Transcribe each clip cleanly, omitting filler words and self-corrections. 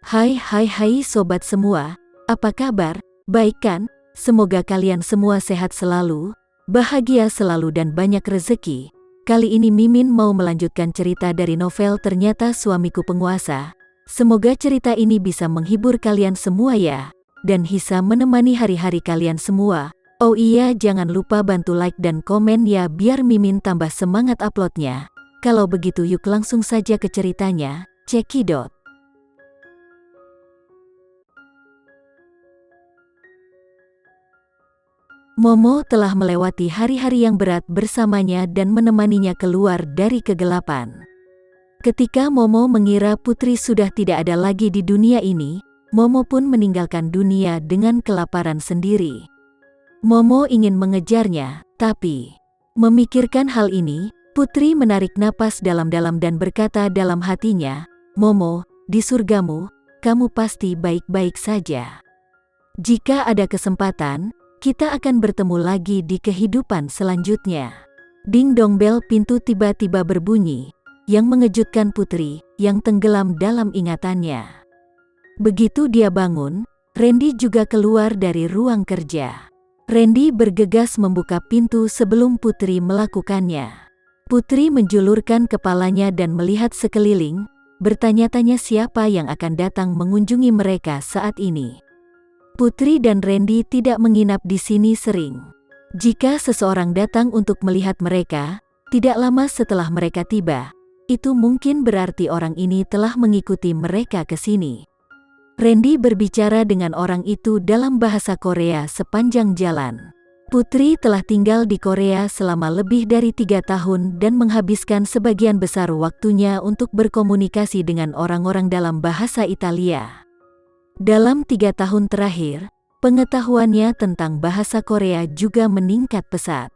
Hai sobat semua, apa kabar? Baik kan? Semoga kalian semua sehat selalu, bahagia selalu dan banyak rezeki. Kali ini Mimin mau melanjutkan cerita dari novel Ternyata Suamiku Penguasa. Semoga cerita ini bisa menghibur kalian semua ya, dan bisa menemani hari-hari kalian semua. Oh iya, jangan lupa bantu like dan komen ya biar Mimin tambah semangat uploadnya. Kalau begitu yuk langsung saja ke ceritanya, cekidot. Momo telah melewati hari-hari yang berat bersamanya dan menemaninya keluar dari kegelapan. Ketika Momo mengira putri sudah tidak ada lagi di dunia ini, Momo pun meninggalkan dunia dengan kelaparan sendiri. Momo ingin mengejarnya, tapi memikirkan hal ini, putri menarik napas dalam-dalam dan berkata dalam hatinya, "Momo, di surgamu, kamu pasti baik-baik saja. Jika ada kesempatan, kita akan bertemu lagi di kehidupan selanjutnya." Ding dong, bel pintu tiba-tiba berbunyi, yang mengejutkan putri, yang tenggelam dalam ingatannya. Begitu dia bangun, Randy juga keluar dari ruang kerja. Randy bergegas membuka pintu sebelum putri melakukannya. Putri menjulurkan kepalanya dan melihat sekeliling, bertanya-tanya siapa yang akan datang mengunjungi mereka saat ini. Putri dan Randy tidak menginap di sini sering. Jika seseorang datang untuk melihat mereka, tidak lama setelah mereka tiba, itu mungkin berarti orang ini telah mengikuti mereka ke sini. Randy berbicara dengan orang itu dalam bahasa Korea sepanjang jalan. Putri telah tinggal di Korea selama lebih dari 3 tahun dan menghabiskan sebagian besar waktunya untuk berkomunikasi dengan orang-orang dalam bahasa Italia. Dalam 3 tahun terakhir, pengetahuannya tentang bahasa Korea juga meningkat pesat.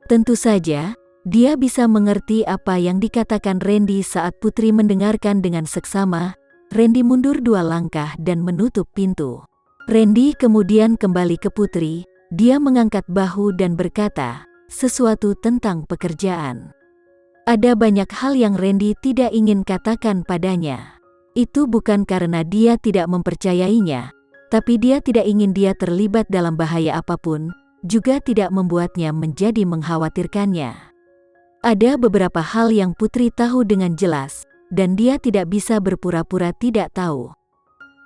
Tentu saja, dia bisa mengerti apa yang dikatakan Randy saat putri mendengarkan dengan seksama. Randy mundur 2 langkah dan menutup pintu. Randy kemudian kembali ke putri, dia mengangkat bahu dan berkata, sesuatu tentang pekerjaan. Ada banyak hal yang Randy tidak ingin katakan padanya. Itu bukan karena dia tidak mempercayainya, tapi dia tidak ingin dia terlibat dalam bahaya apapun, juga tidak membuatnya menjadi mengkhawatirkannya. Ada beberapa hal yang putri tahu dengan jelas, dan dia tidak bisa berpura-pura tidak tahu.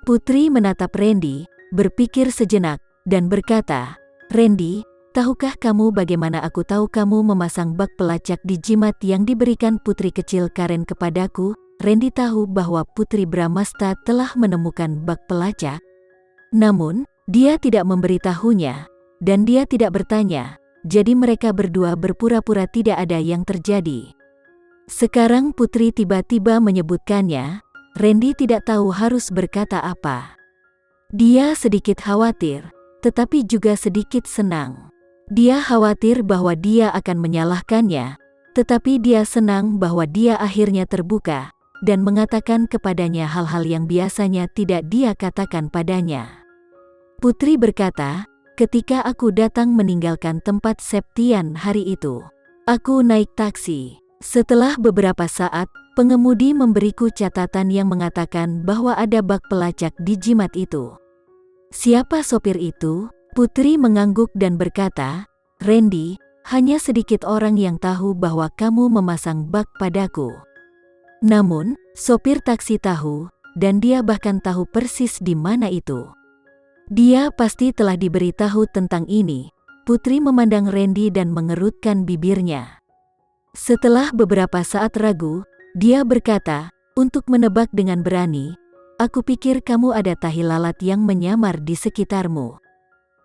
Putri menatap Randy, berpikir sejenak, dan berkata, "Randy, tahukah kamu bagaimana aku tahu kamu memasang bak pelacak di jimat yang diberikan putri kecil Karen kepadaku?" Randy tahu bahwa Putri Bramasta telah menemukan bak pelacak. Namun, dia tidak memberitahunya, dan dia tidak bertanya, jadi mereka berdua berpura-pura tidak ada yang terjadi. Sekarang Putri tiba-tiba menyebutkannya, Randy tidak tahu harus berkata apa. Dia sedikit khawatir, tetapi juga sedikit senang. Dia khawatir bahwa dia akan menyalahkannya, tetapi dia senang bahwa dia akhirnya terbuka dan mengatakan kepadanya hal-hal yang biasanya tidak dia katakan padanya. Putri berkata, ketika aku datang meninggalkan tempat Septian hari itu, aku naik taksi. Setelah beberapa saat, pengemudi memberiku catatan yang mengatakan bahwa ada bak pelacak di jimat itu. Siapa sopir itu? Putri mengangguk dan berkata, Randy, hanya sedikit orang yang tahu bahwa kamu memasang bak padaku. Namun, sopir taksi tahu, dan dia bahkan tahu persis di mana itu. Dia pasti telah diberitahu tentang ini. Putri memandang Randy dan mengerutkan bibirnya. Setelah beberapa saat ragu, dia berkata, untuk menebak dengan berani, aku pikir kamu ada tahi lalat yang menyamar di sekitarmu.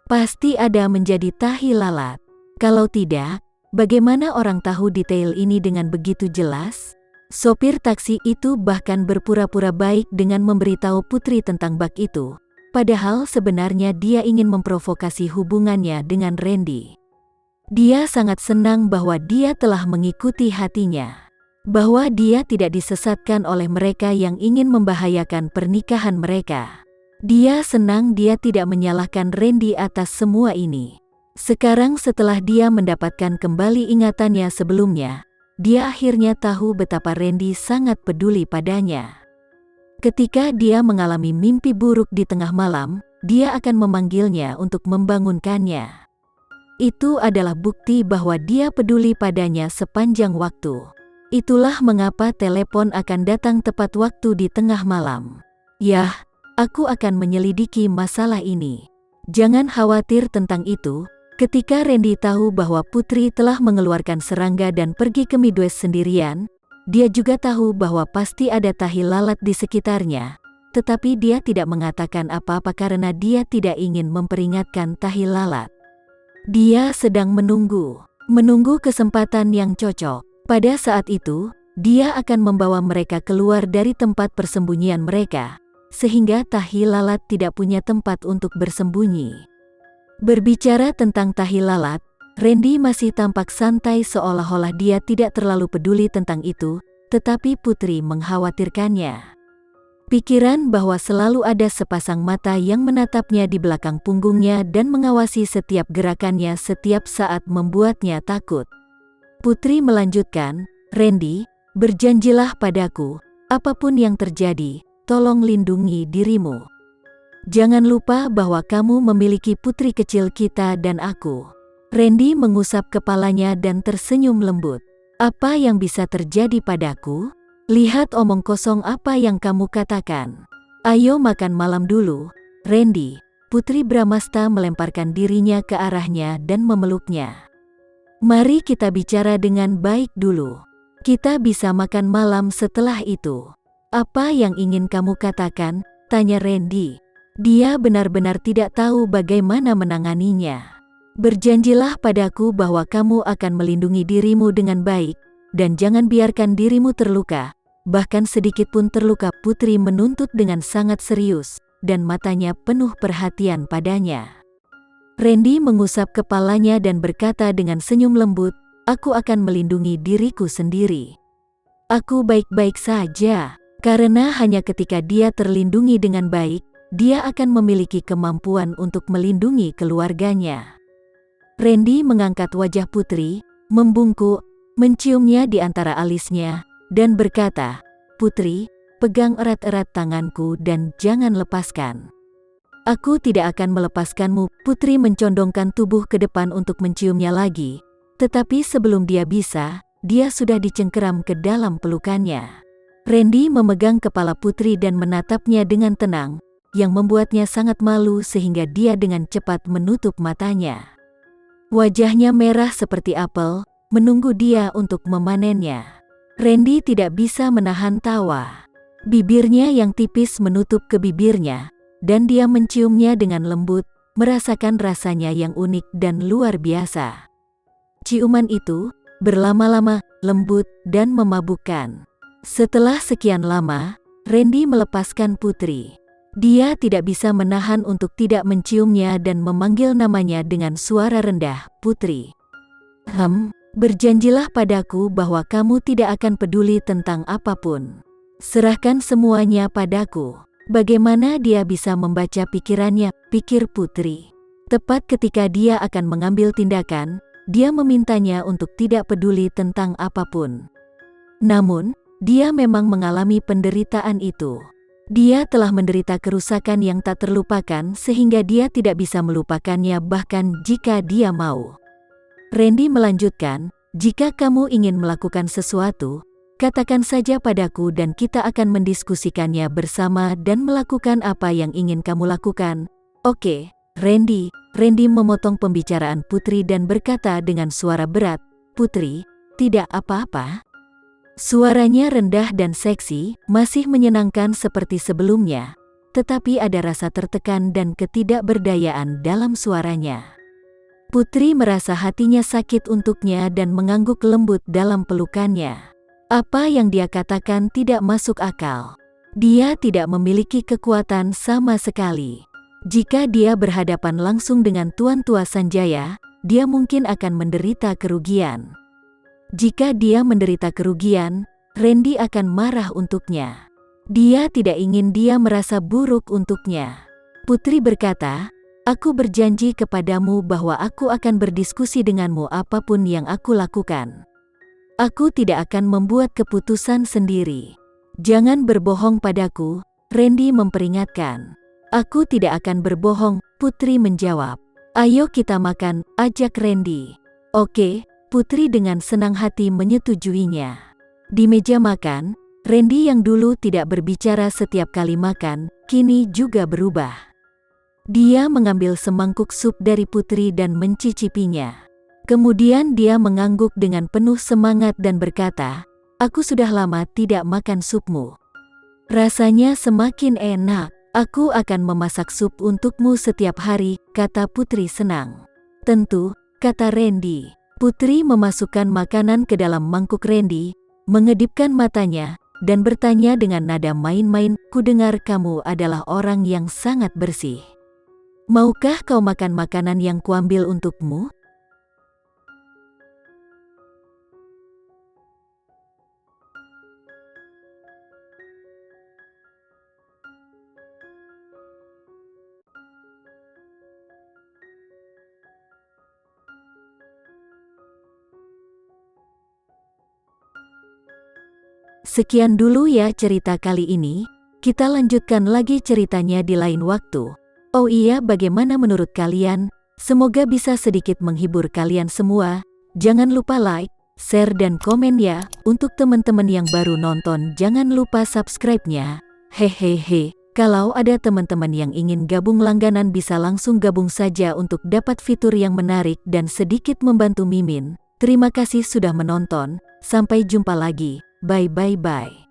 Pasti ada menjadi tahi lalat. Kalau tidak, bagaimana orang tahu detail ini dengan begitu jelas? Sopir taksi itu bahkan berpura-pura baik dengan memberitahu Putri tentang bak itu, padahal sebenarnya dia ingin memprovokasi hubungannya dengan Randy. Dia sangat senang bahwa dia telah mengikuti hatinya, bahwa dia tidak disesatkan oleh mereka yang ingin membahayakan pernikahan mereka. Dia senang dia tidak menyalahkan Randy atas semua ini. Sekarang setelah dia mendapatkan kembali ingatannya sebelumnya, dia akhirnya tahu betapa Randy sangat peduli padanya. Ketika dia mengalami mimpi buruk di tengah malam, dia akan memanggilnya untuk membangunkannya. Itu adalah bukti bahwa dia peduli padanya sepanjang waktu. Itulah mengapa telepon akan datang tepat waktu di tengah malam. Yah, aku akan menyelidiki masalah ini. Jangan khawatir tentang itu. Ketika Randy tahu bahwa Putri telah mengeluarkan serangga dan pergi ke Midwest sendirian, dia juga tahu bahwa pasti ada tahi lalat di sekitarnya, tetapi dia tidak mengatakan apa-apa karena dia tidak ingin memperingatkan tahi lalat. Dia sedang menunggu kesempatan yang cocok. Pada saat itu, dia akan membawa mereka keluar dari tempat persembunyian mereka, sehingga tahi lalat tidak punya tempat untuk bersembunyi. Berbicara tentang tahi lalat, Randy masih tampak santai seolah-olah dia tidak terlalu peduli tentang itu, tetapi Putri mengkhawatirkannya. Pikiran bahwa selalu ada sepasang mata yang menatapnya di belakang punggungnya dan mengawasi setiap gerakannya setiap saat membuatnya takut. Putri melanjutkan, "Randy, berjanjilah padaku, apapun yang terjadi, tolong lindungi dirimu. Jangan lupa bahwa kamu memiliki putri kecil kita dan aku." Randy mengusap kepalanya dan tersenyum lembut. "Apa yang bisa terjadi padaku? Lihat omong kosong apa yang kamu katakan. Ayo makan malam dulu, Randy." Putri Bramasta melemparkan dirinya ke arahnya dan memeluknya. "Mari kita bicara dengan baik dulu. Kita bisa makan malam setelah itu." "Apa yang ingin kamu katakan?" tanya Randy. Dia benar-benar tidak tahu bagaimana menanganinya. "Berjanjilah padaku bahwa kamu akan melindungi dirimu dengan baik, dan jangan biarkan dirimu terluka, bahkan sedikit pun terluka." Putri menuntut dengan sangat serius, dan matanya penuh perhatian padanya. Randy mengusap kepalanya dan berkata dengan senyum lembut, "Aku akan melindungi diriku sendiri. Aku baik-baik saja." Karena hanya ketika dia terlindungi dengan baik, dia akan memiliki kemampuan untuk melindungi keluarganya. Randy mengangkat wajah Putri, membungkuk, menciumnya di antara alisnya, dan berkata, "Putri, pegang erat-erat tanganku dan jangan lepaskan." "Aku tidak akan melepaskanmu." Putri mencondongkan tubuh ke depan untuk menciumnya lagi, tetapi sebelum dia bisa, dia sudah dicengkeram ke dalam pelukannya. Randy memegang kepala Putri dan menatapnya dengan tenang, yang membuatnya sangat malu sehingga dia dengan cepat menutup matanya. Wajahnya merah seperti apel, menunggu dia untuk memanennya. Randy tidak bisa menahan tawa. Bibirnya yang tipis menutup ke bibirnya, dan dia menciumnya dengan lembut, merasakan rasanya yang unik dan luar biasa. Ciuman itu berlama-lama, lembut, dan memabukkan. Setelah sekian lama, Randy melepaskan Putri. Dia tidak bisa menahan untuk tidak menciumnya dan memanggil namanya dengan suara rendah, "Putri. Berjanjilah padaku bahwa kamu tidak akan peduli tentang apapun. Serahkan semuanya padaku." Bagaimana dia bisa membaca pikirannya, pikir Putri. Tepat ketika dia akan mengambil tindakan, dia memintanya untuk tidak peduli tentang apapun. Namun, dia memang mengalami penderitaan itu. Dia telah menderita kerusakan yang tak terlupakan sehingga dia tidak bisa melupakannya bahkan jika dia mau. Randy melanjutkan, "Jika kamu ingin melakukan sesuatu, katakan saja padaku dan kita akan mendiskusikannya bersama dan melakukan apa yang ingin kamu lakukan." "Oke, Randy." Randy memotong pembicaraan Putri dan berkata dengan suara berat, "Putri, tidak apa-apa." Suaranya rendah dan seksi, masih menyenangkan seperti sebelumnya, tetapi ada rasa tertekan dan ketidakberdayaan dalam suaranya. Putri merasa hatinya sakit untuknya dan mengangguk lembut dalam pelukannya. Apa yang dia katakan tidak masuk akal. Dia tidak memiliki kekuatan sama sekali. Jika dia berhadapan langsung dengan Tuan Tua Sanjaya, dia mungkin akan menderita kerugian. Jika dia menderita kerugian, Randy akan marah untuknya. Dia tidak ingin dia merasa buruk untuknya. Putri berkata, "Aku berjanji kepadamu bahwa aku akan berdiskusi denganmu apapun yang aku lakukan. Aku tidak akan membuat keputusan sendiri. Jangan berbohong padaku, Randy memperingatkan. Aku tidak akan berbohong, Putri menjawab. Ayo kita makan, ajak Randy. Oke, Putri dengan senang hati menyetujuinya. Di meja makan, Randy yang dulu tidak berbicara setiap kali makan, kini juga berubah. Dia mengambil semangkuk sup dari Putri dan mencicipinya. Kemudian dia mengangguk dengan penuh semangat dan berkata, "Aku sudah lama tidak makan supmu. Rasanya semakin enak. Aku akan memasak sup untukmu setiap hari," kata Putri senang. "Tentu," kata Randy. Putri memasukkan makanan ke dalam mangkuk Randy, mengedipkan matanya, dan bertanya dengan nada main-main, "Kudengar kamu adalah orang yang sangat bersih. Maukah kau makan makanan yang kuambil untukmu?" Sekian dulu ya cerita kali ini, kita lanjutkan lagi ceritanya di lain waktu. Oh iya, bagaimana menurut kalian? Semoga bisa sedikit menghibur kalian semua. Jangan lupa like, share dan komen ya. Untuk teman-teman yang baru nonton jangan lupa subscribe-nya. Hehehe, kalau ada teman-teman yang ingin gabung langganan bisa langsung gabung saja untuk dapat fitur yang menarik dan sedikit membantu Mimin. Terima kasih sudah menonton, sampai jumpa lagi. Bye bye bye.